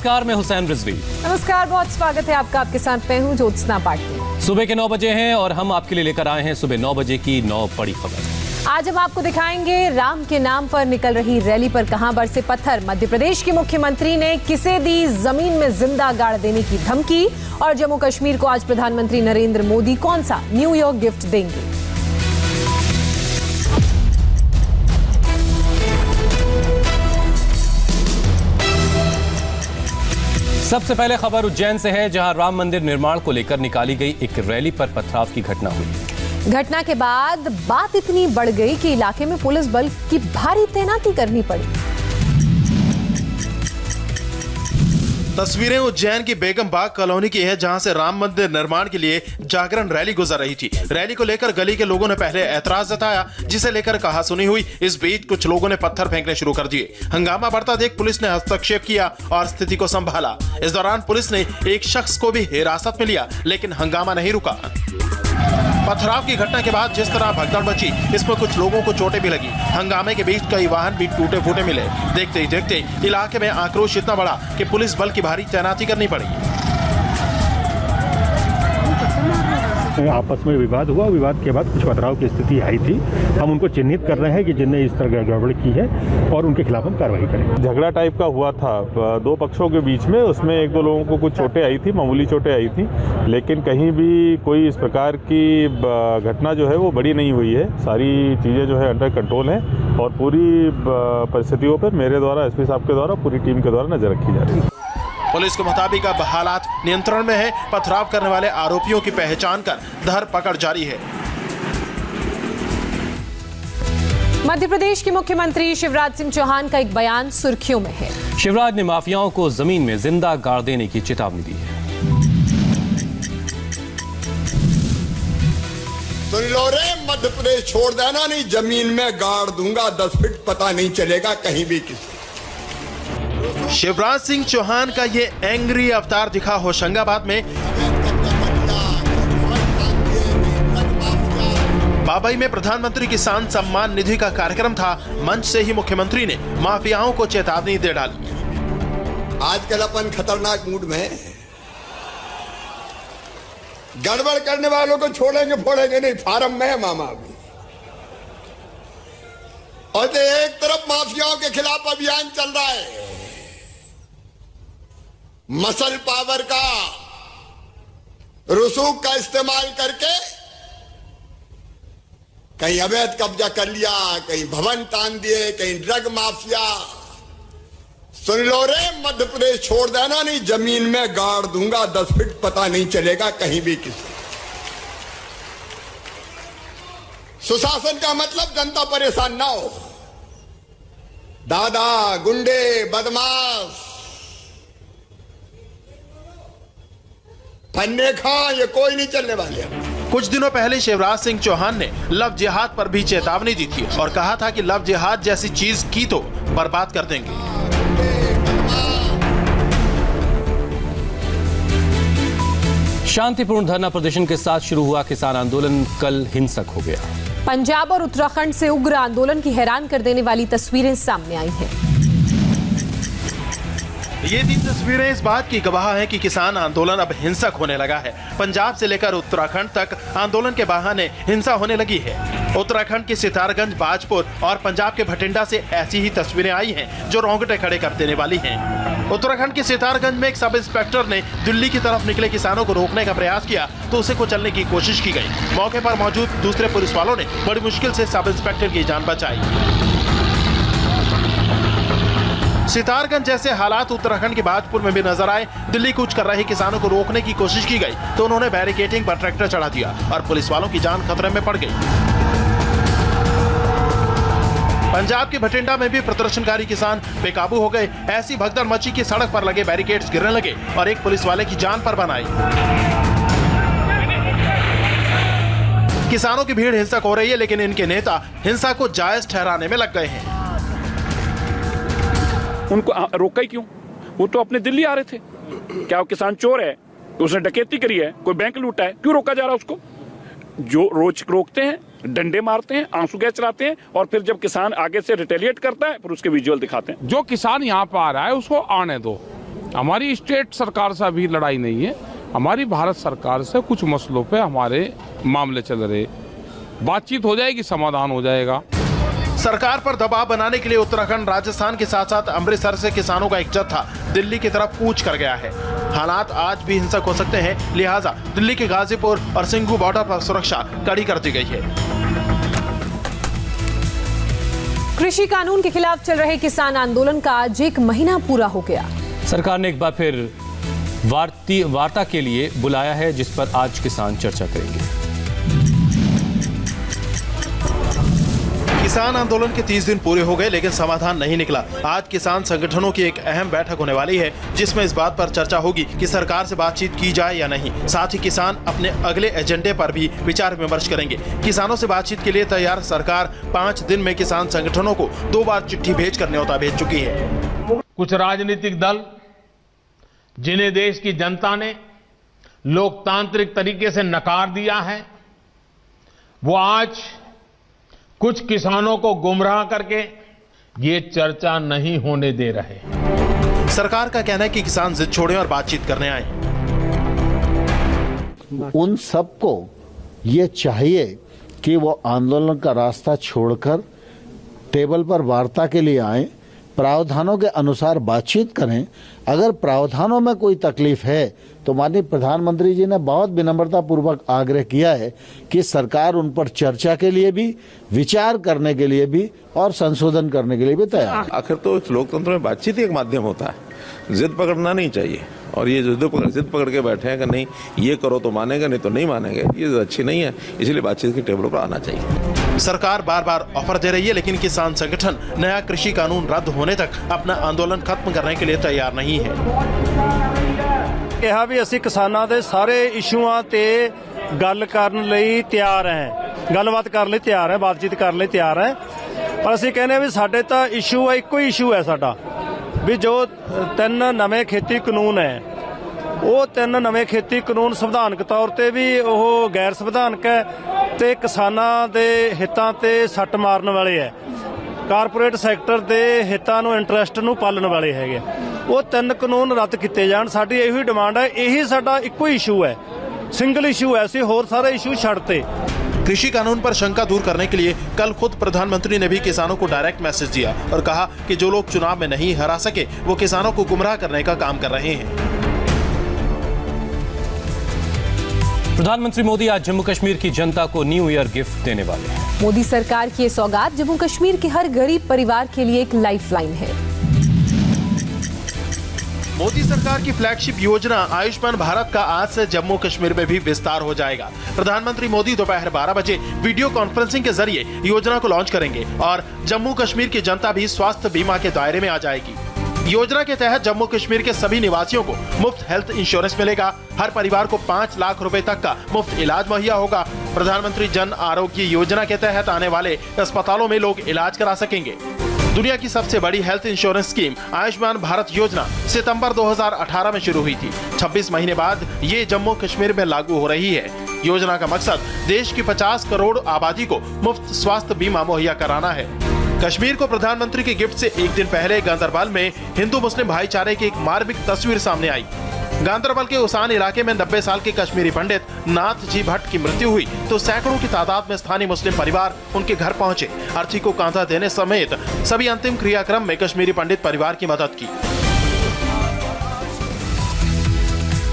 नमस्कार, मैं हुसैन रिजवी। नमस्कार, बहुत स्वागत है आपका। आपके साथ मैं हूं ज्योत्सना पाटिल। सुबह के 9 बजे हैं और हम आपके लिए लेकर आए हैं सुबह 9 बजे की 9 बड़ी खबर। आज हम आपको दिखाएंगे राम के नाम पर निकल रही रैली पर कहां बरसे पत्थर। मध्य प्रदेश के मुख्यमंत्री ने किसे दी जमीन में जिंदा गाड़ देने की धमकी। और जम्मू कश्मीर को आज प्रधानमंत्री नरेंद्र मोदी कौन सा न्यू ईयर गिफ्ट देंगे। सबसे पहले खबर उज्जैन से है, जहां राम मंदिर निर्माण को लेकर निकाली गई एक रैली पर पथराव की घटना हुई। घटना के बाद बात इतनी बढ़ गई कि इलाके में पुलिस बल की भारी तैनाती करनी पड़ी। तस्वीरें उज्जैन की बेगम बाग कॉलोनी की है, जहां से राम मंदिर निर्माण के लिए जागरण रैली गुजर रही थी। रैली को लेकर गली के लोगों ने पहले ऐतराज जताया, जिसे लेकर कहासुनी हुई। इस बीच कुछ लोगों ने पत्थर फेंकने शुरू कर दिए। हंगामा बढ़ता देख पुलिस ने हस्तक्षेप किया और स्थिति को संभाला। इस दौरान पुलिस ने एक शख्स को भी हिरासत में लिया, लेकिन हंगामा नहीं रुका। पथराव की घटना के बाद जिस तरह भगदड़ मची, इसमें कुछ लोगों को चोटें भी लगी। हंगामे के बीच कई वाहन भी टूटे फूटे मिले। देखते ही देखते इलाके में आक्रोश इतना बढ़ा कि पुलिस बल की भारी तैनाती करनी पड़ी। आपस में विवाद हुआ, विवाद के बाद कुछ पथराव की स्थिति आई थी। हम उनको चिन्हित कर रहे हैं कि जिनने इस तरह गड़बड़ की है और उनके खिलाफ हम कार्रवाई करेंगे। झगड़ा टाइप का हुआ था दो पक्षों के बीच में। उसमें एक दो लोगों को कुछ चोटें आई थी, मामूली चोटें आई थी, लेकिन कहीं भी कोई इस प्रकार की घटना जो है वो बड़ी नहीं हुई है। सारी चीज़ें जो है अंडर कंट्रोल हैं और पूरी परिस्थितियों पर मेरे द्वारा, एसपी साहब के द्वारा, पूरी टीम के द्वारा नजर रखी जा रही है। पुलिस के मुताबिक अब हालात नियंत्रण में है। पथराव करने वाले आरोपियों की पहचान कर धरपकड़ जारी है। मध्य प्रदेश के मुख्यमंत्री शिवराज सिंह चौहान का एक बयान सुर्खियों में है। शिवराज ने माफियाओं को जमीन में जिंदा गाड़ देने की चेतावनी दी है। सुन लो रे, मध्य प्रदेश छोड़ देना, नहीं जमीन में गाड़ दूंगा 10 फीट, पता नहीं चलेगा कहीं भी किसी। शिवराज सिंह चौहान का ये एंग्री अवतार दिखा होशंगाबाद में। बाबई में प्रधानमंत्री किसान सम्मान निधि का कार्यक्रम था। मंच से ही मुख्यमंत्री ने माफियाओं को चेतावनी दे डाली। आजकल अपन खतरनाक मूड में है। गड़बड़ करने वालों को छोड़ेंगे फोड़ेंगे नहीं, फार्म में है मामा भी। और तो एक तरफ माफियाओं के खिलाफ अभियान चल रहा है। मसल पावर का, रसूख का इस्तेमाल करके कहीं अवैध कब्जा कर लिया, कहीं भवन तान दिए, कहीं ड्रग माफिया। सुन लो रे, मध्य प्रदेश छोड़ देना, नहीं जमीन में गाड़ दूंगा 10 फीट, पता नहीं चलेगा कहीं भी किसी। सुशासन का मतलब जनता परेशान ना हो। दादा, गुंडे, बदमाश, फन्ने खां, ये कोई नहीं चलने वाले। कुछ दिनों पहले शिवराज सिंह चौहान ने लव जिहाद पर भी चेतावनी दी थी और कहा था कि लव जिहाद जैसी चीज की तो बर्बाद कर देंगे। शांतिपूर्ण धरना प्रदर्शन के साथ शुरू हुआ किसान आंदोलन कल हिंसक हो गया। पंजाब और उत्तराखंड से उग्र आंदोलन की हैरान कर देने वाली तस्वीरें सामने आई हैं। ये 3 तस्वीरें इस बात की गवाह हैं कि किसान आंदोलन अब हिंसक होने लगा है। पंजाब से लेकर उत्तराखंड तक आंदोलन के बहाने हिंसा होने लगी है। उत्तराखंड के सितारगंज, बाजपुर और पंजाब के भटिंडा से ऐसी ही तस्वीरें आई हैं जो रोंगटे खड़े कर देने वाली हैं। उत्तराखंड के सितारगंज में एक सब इंस्पेक्टर ने दिल्ली की तरफ निकले किसानों को रोकने का प्रयास किया तो उसे कुचलने की कोशिश की गई। मौके पर मौजूद दूसरे पुलिस वालों ने बड़ी मुश्किल से सब इंस्पेक्टर की जान बचाई। सितारगंज जैसे हालात उत्तराखंड के बाजपुर में भी नजर आए। दिल्ली कूच कर रहे किसानों को रोकने की कोशिश की गई तो उन्होंने बैरिकेडिंग पर ट्रैक्टर चढ़ा दिया और पुलिस वालों की जान खतरे में पड़ गई। पंजाब के भटिंडा में भी प्रदर्शनकारी किसान बेकाबू हो गए। ऐसी भगदड़ मची कि सड़क पर लगे बैरिकेड्स गिरने लगे और एक पुलिस वाले की जान पर बन आई। किसानों की भीड़ हिंसक हो रही है, लेकिन इनके नेता हिंसा को जायज ठहराने में लग गए हैं। उनको रोका ही क्यों? वो तो अपने दिल्ली आ रहे थे। क्या वो किसान चोर है? उसने डकैती करी है, कोई बैंक लूटा है, क्यों रोका जा रहा उसको? जो रोज रोकते हैं, डंडे मारते हैं, आंसू गैस चलाते हैं और फिर जब किसान आगे से रिटेलिएट करता है फिर उसके विजुअल दिखाते हैं। जो किसान यहाँ पर आ रहा है उसको आने दो। हमारी स्टेट सरकार से अभी लड़ाई नहीं है, हमारी भारत सरकार से कुछ मसलों पे हमारे मामले चल रहे, बातचीत हो जाएगी, समाधान हो जाएगा। सरकार पर दबाव बनाने के लिए उत्तराखंड, राजस्थान के साथ साथ अमृतसर से किसानों का एक जत्था दिल्ली की तरफ कूच कर गया है। हालात आज भी हिंसक हो सकते हैं, लिहाजा दिल्ली के गाजीपुर और सिंघू बॉर्डर पर सुरक्षा कड़ी कर दी गई है। कृषि कानून के खिलाफ चल रहे किसान आंदोलन का आज 1 महीना पूरा हो गया। सरकार ने एक बार फिर वार्ता के लिए बुलाया है, जिस पर आज किसान चर्चा करेंगे। किसान आंदोलन के 30 दिन पूरे हो गए, लेकिन समाधान नहीं निकला। आज किसान संगठनों की एक अहम बैठक होने वाली है, जिसमें इस बात पर चर्चा होगी कि सरकार से बातचीत की जाए या नहीं। साथ ही किसान अपने अगले एजेंडे पर भी विचार विमर्श करेंगे। किसानों से बातचीत के लिए तैयार सरकार 5 दिन में किसान संगठनों को 2 बार चिट्ठी भेजकर न्योता भेज चुकी है। कुछ राजनीतिक दल जिन्हें देश की जनता ने लोकतांत्रिक तरीके से नकार दिया है, वो आज कुछ किसानों को गुमराह करके ये चर्चा नहीं होने दे रहे। सरकार का कहना है कि किसान जिद छोड़ें और बातचीत करने आए। उन सबको ये चाहिए कि वो आंदोलन का रास्ता छोड़कर टेबल पर वार्ता के लिए आए, प्रावधानों के अनुसार बातचीत करें। अगर प्रावधानों में कोई तकलीफ है तो माननीय प्रधानमंत्री जी ने बहुत विनम्रता पूर्वक आग्रह किया है कि सरकार उन पर चर्चा के लिए भी, विचार करने के लिए भी और संशोधन करने के लिए भी तैयार है। आखिर तो इस लोकतंत्र में बातचीत ही एक माध्यम होता है, जिद पकड़ना नहीं चाहिए। और ये जिद पकड़ के बैठे हैं कि नहीं ये करो तो मानेगा, नहीं तो नहीं मानेंगे, ये अच्छी नहीं है। इसलिए बातचीत की टेबल पर आना चाहिए। सरकार बार बार ऑफर दे रही है, लेकिन किसान संगठन नया कृषि कानून रद्द होने तक अपना आंदोलन खत्म करने के लिए तैयार नहीं है। ਕਿਹਾ ਵੀ ਅਸੀਂ ਕਿਸਾਨਾਂ ਦੇ ਸਾਰੇ ਇਸ਼ੂਆਂ ਤੇ ਗੱਲ ਕਰਨ ਲਈ ਤਿਆਰ ਹਾਂ, ਗੱਲਬਾਤ ਕਰਨ ਲਈ ਤਿਆਰ ਹਾਂ, ਬਾਤਚੀਤ ਕਰਨ ਲਈ ਤਿਆਰ ਹਾਂ। ਪਰ ਅਸੀਂ ਕਹਿੰਦੇ ਆ ਵੀ ਸਾਡੇ ਤਾਂ ਇਸ਼ੂ ਹੈ, ਇੱਕੋ ਹੀ ਇਸ਼ੂ ਹੈ ਸਾਡਾ, ਵੀ ਜੋ 3 ਨਵੇਂ ਖੇਤੀ ਕਾਨੂੰਨ ਹੈ, ਉਹ 3 ਨਵੇਂ ਖੇਤੀ ਕਾਨੂੰਨ ਸੰਵਿਧਾਨਕ ਤੌਰ ਤੇ ਵੀ ਉਹ ਗੈਰ ਸੰਵਿਧਾਨਕ ਹੈ ਤੇ ਕਿਸਾਨਾਂ ਦੇ ਹਿੱਤਾਂ ਤੇ ਸੱਟ ਮਾਰਨ ਵਾਲੇ ਹੈ, ਕਾਰਪੋਰੇਟ ਸੈਕਟਰ ਦੇ ਹਿੱਤਾਂ ਨੂੰ, ਇੰਟਰਸਟ ਨੂੰ ਪਾਲਣ ਵਾਲੇ ਹੈਗੇ। ਉਹ 3 ਕਾਨੂੰਨ ਰੱਦ ਕੀਤੇ ਜਾਣ, ਸਾਡੀ ਇਹੀ ਡਿਮਾਂਡ ਹੈ। ਇਹੀ ਸਾਡਾ ਇੱਕੋ ਇਸ਼ੂ ਹੈ, सिंगल इशू है, ऐसे और सारे इशू छाड़ते। कृषि कानून पर शंका दूर करने के लिए कल खुद प्रधानमंत्री ने भी किसानों को डायरेक्ट मैसेज दिया और कहा कि जो लोग चुनाव में नहीं हरा सके वो किसानों को गुमराह करने का काम कर रहे हैं। प्रधानमंत्री मोदी आज जम्मू कश्मीर की जनता को न्यू ईयर गिफ्ट देने वाले हैं। मोदी सरकार की ये सौगात जम्मू कश्मीर के हर गरीब परिवार के लिए एक लाइफलाइन है। मोदी सरकार की फ्लैगशिप योजना आयुष्मान भारत का आज से जम्मू कश्मीर में भी विस्तार हो जाएगा। प्रधानमंत्री मोदी दोपहर 12 बजे वीडियो कॉन्फ्रेंसिंग के जरिए योजना को लॉन्च करेंगे और जम्मू कश्मीर की जनता भी स्वास्थ्य बीमा के दायरे में आ जाएगी। योजना के तहत जम्मू कश्मीर के सभी निवासियों को मुफ्त हेल्थ इंश्योरेंस मिलेगा। हर परिवार को 5 लाख रुपए तक का मुफ्त इलाज मुहैया होगा। प्रधानमंत्री जन आरोग्य योजना के तहत आने वाले अस्पतालों में लोग इलाज करा सकेंगे। दुनिया की सबसे बड़ी health insurance scheme Ayushman Bharat योजना सितंबर 2018 में शुरू हुई थी। 26 महीने बाद ये जम्मू कश्मीर में लागू हो रही है। योजना का मकसद देश की 50 करोड़ आबादी को मुफ्त स्वास्थ्य बीमा मुहैया कराना है। कश्मीर को प्रधानमंत्री के गिफ्ट से एक दिन पहले गांदरबल में हिंदू मुस्लिम भाईचारे की एक मार्मिक तस्वीर सामने आई। गांदरबल के उसान इलाके में 90 साल के कश्मीरी पंडित नाथ जी भट्ट की मृत्यु हुई तो सैकड़ों की तादाद में स्थानीय मुस्लिम परिवार उनके घर पहुंचे। अर्थी को कांधा देने समेत सभी अंतिम क्रियाक्रम में कश्मीरी पंडित परिवार की मदद की।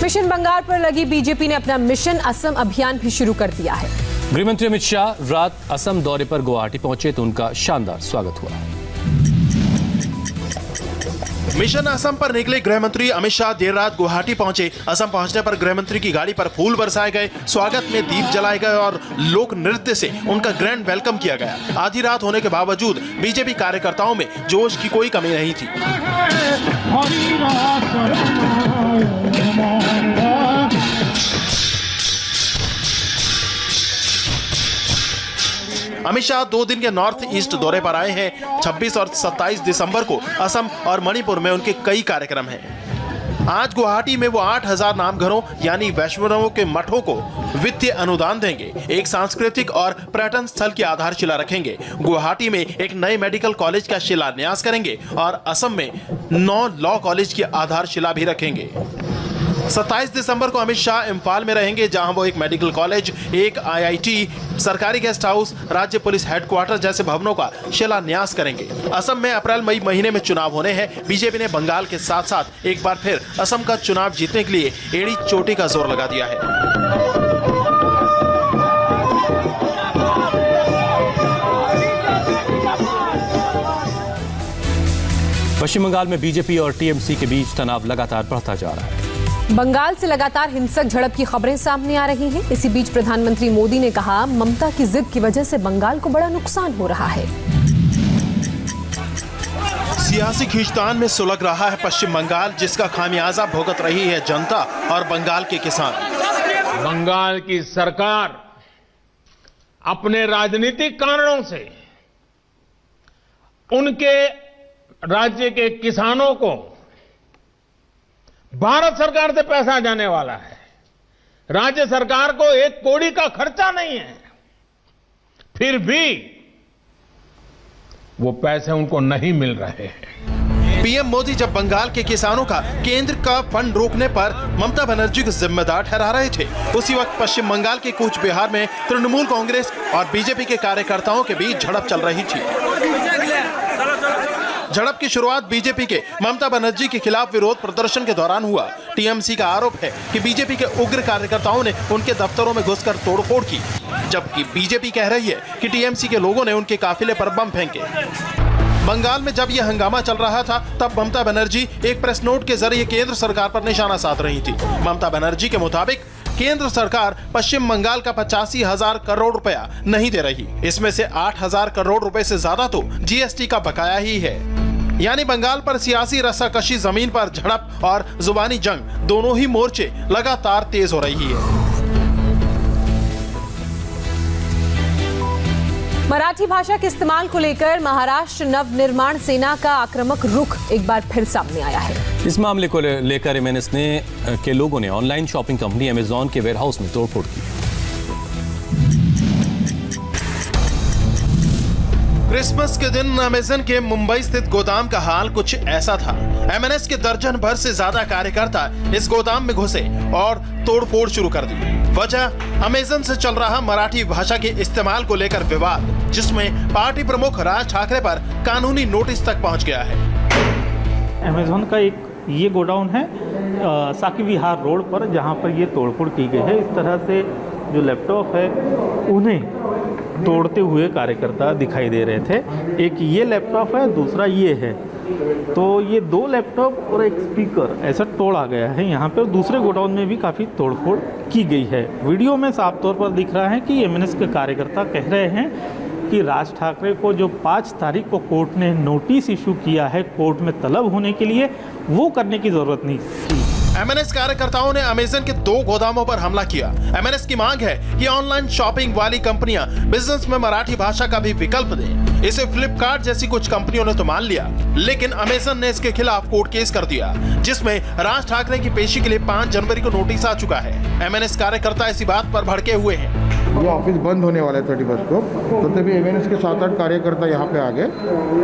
मिशन बंगाल पर लगी बीजेपी ने अपना मिशन असम अभियान भी शुरू कर दिया है। गृहमंत्री अमित शाह रात असम दौरे पर गुवाहाटी पहुंचे तो उनका शानदार स्वागत हुआ। मिशन असम पर निकले गृहमंत्री अमित शाह देर रात गुवाहाटी पहुंचे। असम पहुंचने पर गृहमंत्री की गाड़ी पर फूल बरसाए गए, स्वागत में दीप जलाए गए और लोक नृत्य से उनका ग्रैंड वेलकम किया गया। आधी रात होने के बावजूद बीजेपी कार्यकर्ताओं में जोश की कोई कमी नहीं थी। अमित शाह 2 दिन के नॉर्थ ईस्ट दौरे पर आए हैं। 26 और 27 दिसंबर को असम और मणिपुर में उनके कई कार्यक्रम हैं। आज गुवाहाटी में वो 8,000 नामघरों यानी वैष्णवों के मठों को वित्तीय अनुदान देंगे, एक सांस्कृतिक और पर्यटन स्थल की आधारशिला रखेंगे, गुवाहाटी में एक नए मेडिकल कॉलेज का शिलान्यास करेंगे और असम में 9 लॉ कॉलेज की आधारशिला भी रखेंगे। 27 दिसंबर को अमित शाह इम्फाल में रहेंगे, जहां वो एक मेडिकल कॉलेज, एक IIT, सरकारी गेस्ट हाउस, राज्य पुलिस हेडक्वार्टर जैसे भवनों का शिलान्यास करेंगे। असम में अप्रैल मई महीने में चुनाव होने हैं। बीजेपी ने बंगाल के साथ साथ एक बार फिर असम का चुनाव जीतने के लिए एड़ी चोटी का जोर लगा दिया है। पश्चिम बंगाल में बीजेपी और TMC के बीच तनाव लगातार बढ़ता जा रहा है। बंगाल से लगातार हिंसक झड़प की खबरें सामने आ रही हैं। इसी बीच प्रधानमंत्री मोदी ने कहा, ममता की जिद की वजह से बंगाल को बड़ा नुकसान हो रहा है। सियासी खींचतान में सुलग रहा है पश्चिम बंगाल, जिसका खामियाजा भुगत रही है जनता और बंगाल के किसान। बंगाल की सरकार अपने राजनीतिक कारणों से उनके राज्य के किसानों को भारत सरकार से पैसा जाने वाला है, राज्य सरकार को 1 कौड़ी का खर्चा नहीं है, फिर भी वो पैसे उनको नहीं मिल रहे हैं। पीएम मोदी जब बंगाल के किसानों का केंद्र का फंड रोकने पर ममता बनर्जी को जिम्मेदार ठहरा रहे थे, उसी वक्त पश्चिम बंगाल के कूच बिहार में तृणमूल कांग्रेस और बीजेपी के कार्यकर्ताओं के बीच झड़प चल रही थी। झड़प की शुरुआत बीजेपी के ममता बनर्जी के खिलाफ विरोध प्रदर्शन के दौरान हुआ। टीएमसी का आरोप है कि बीजेपी के उग्र कार्यकर्ताओं ने उनके दफ्तरों में घुसकर तोड़फोड़ की, जबकि बीजेपी कह रही है कि टीएमसी के लोगों ने उनके काफिले पर बम फेंके। बंगाल में जब यह हंगामा चल रहा था, तब ममता बनर्जी एक प्रेस नोट के जरिए केंद्र सरकार पर निशाना साध रही थी। ममता बनर्जी के मुताबिक केंद्र सरकार पश्चिम बंगाल का 85,000 करोड़ रुपया नहीं दे रही, इसमें से 8,000 करोड़ रुपए से ज्यादा तो GST का बकाया ही है। यानी बंगाल पर सियासी रस्साकशी, जमीन पर झड़प और जुबानी जंग, दोनों ही मोर्चे लगातार तेज हो रही है। मराठी भाषा के इस्तेमाल को लेकर महाराष्ट्र नवनिर्माण सेना का आक्रामक रुख एक बार फिर सामने आया है। इस मामले को लेकर MNS के लोगों ने ऑनलाइन शॉपिंग कंपनी अमेजॉन के वेयरहाउस में तोड़फोड़ की। क्रिसमस के दिन अमेजन के मुंबई स्थित गोदाम का हाल कुछ ऐसा था। MNS के दर्जन भर से ज्यादा कार्यकर्ता इस गोदाम में घुसे और तोड़फोड़ शुरू कर दी। वजह अमेजन से चल रहा मराठी भाषा के इस्तेमाल को लेकर विवाद, जिसमें पार्टी प्रमुख राज ठाकरे पर कानूनी नोटिस तक पहुंच गया है। अमेजॉन का एक ये गोडाउन है साकी विहार रोड पर, जहां पर ये तोड़फोड़ की गई है। इस तरह से जो लैपटॉप है उन्हें तोड़ते हुए कार्यकर्ता दिखाई दे रहे थे। एक ये लैपटॉप है, दूसरा ये है, तो ये 2 लैपटॉप और एक स्पीकर ऐसा तोड़ा गया है यहाँ पे। दूसरे गोडाउन में भी काफ़ी तोड़फोड़ की गई है। वीडियो में साफ तौर पर दिख रहा है कि MNS के कार्यकर्ता कह रहे हैं कि राज ठाकरे को जो 5 तारीख को कोर्ट ने नोटिस इशू किया है कोर्ट में तलब होने के लिए, वो करने की जरूरत नहीं थी। MNS कार्यकर्ताओं ने अमेजन के 2 गोदामों पर हमला किया। MNS की मांग है कि ऑनलाइन शॉपिंग वाली कंपनियां बिजनेस में मराठी भाषा का भी विकल्प दें। इसे फ्लिपकार्ट जैसी कुछ कंपनियों ने तो मान लिया, लेकिन अमेजन ने इसके खिलाफ कोर्ट केस कर दिया, जिसमें राज ठाकरे की पेशी के लिए 5 जनवरी को नोटिस आ चुका है। MNS कार्यकर्ता इसी बात पर भड़के हुए हैं। ये ऑफिस बंद होने वाला है 31 को, तो तभी MNS के 7-8 कार्यकर्ता यहाँ पे आ गए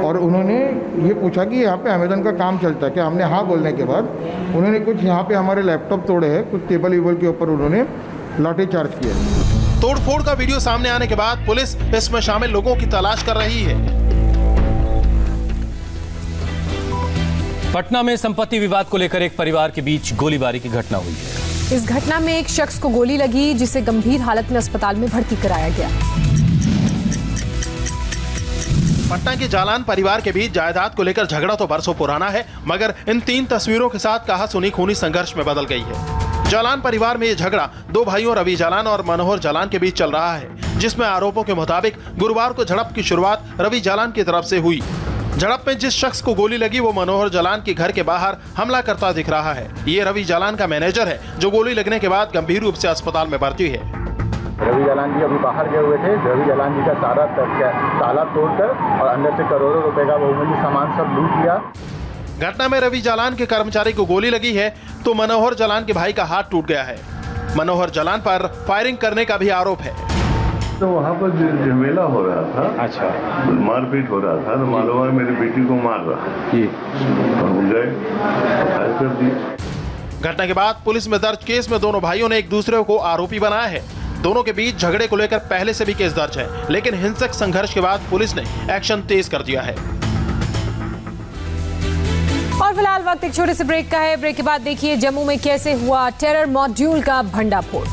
और उन्होंने ये पूछा कि यहाँ पे अमेजन का काम चलता है क्या। हमने हाँ बोलने के बाद उन्होंने कुछ यहाँ पे हमारे लैपटॉप तोड़े हैं, कुछ टेबल वेबल के ऊपर उन्होंने लाठी चार्ज किया। तोड़फोड़ का वीडियो सामने आने के बाद पुलिस इसमें शामिल लोगों की तलाश कर रही है। पटना में संपत्ति विवाद को लेकर एक परिवार के बीच गोलीबारी की घटना हुई है। इस घटना में एक शख्स को गोली लगी, जिसे गंभीर हालत में अस्पताल में भर्ती कराया गया। पटना के जालान परिवार के बीच जायदाद को लेकर झगड़ा तो बरसों पुराना है, मगर इन 3 तस्वीरों के साथ कहासुनी खूनी संघर्ष में बदल गई है। जालान परिवार में ये झगड़ा 2 भाइयों रवि जालान और मनोहर जालान के बीच चल रहा है, जिसमें आरोपों के मुताबिक गुरुवार को झड़प की शुरुआत रवि जालान की तरफ से हुई। झड़प में जिस शख्स को गोली लगी वो मनोहर जालान के घर के बाहर हमला करता दिख रहा है। ये रवि जालान का मैनेजर है, जो गोली लगने के बाद गंभीर रूप से अस्पताल में भर्ती है। रवि जालान जी अभी बाहर गए हुए थे। रवि जालान जी का सारा ताला तोड़कर और अंदर से करोड़ों रुपए का बहुमूल्य सामान सब लूट लिया। घटना में रवि जालान के कर्मचारी को गोली लगी है तो मनोहर जालान के भाई का हाथ टूट गया है। मनोहर जालान पर फायरिंग करने का भी आरोप है। तो वहाँ पर झमेला हो रहा था, अच्छा मारपीट हो रहा था, तो मालूम है मेरी बेटी को मार रहा गए, फायर कर दी। घटना के बाद पुलिस में दर्ज केस में दोनों भाइयों ने एक दूसरे को आरोपी बनाया है। दोनों के बीच झगड़े को लेकर पहले से भी केस दर्ज है, लेकिन हिंसक संघर्ष के बाद पुलिस ने एक्शन तेज कर दिया है। और फिलहाल वक्त एक छोटे से ब्रेक का है। ब्रेक के बाद देखिए जम्मू में कैसे हुआ टेरर मॉड्यूल का भंडाफोड़।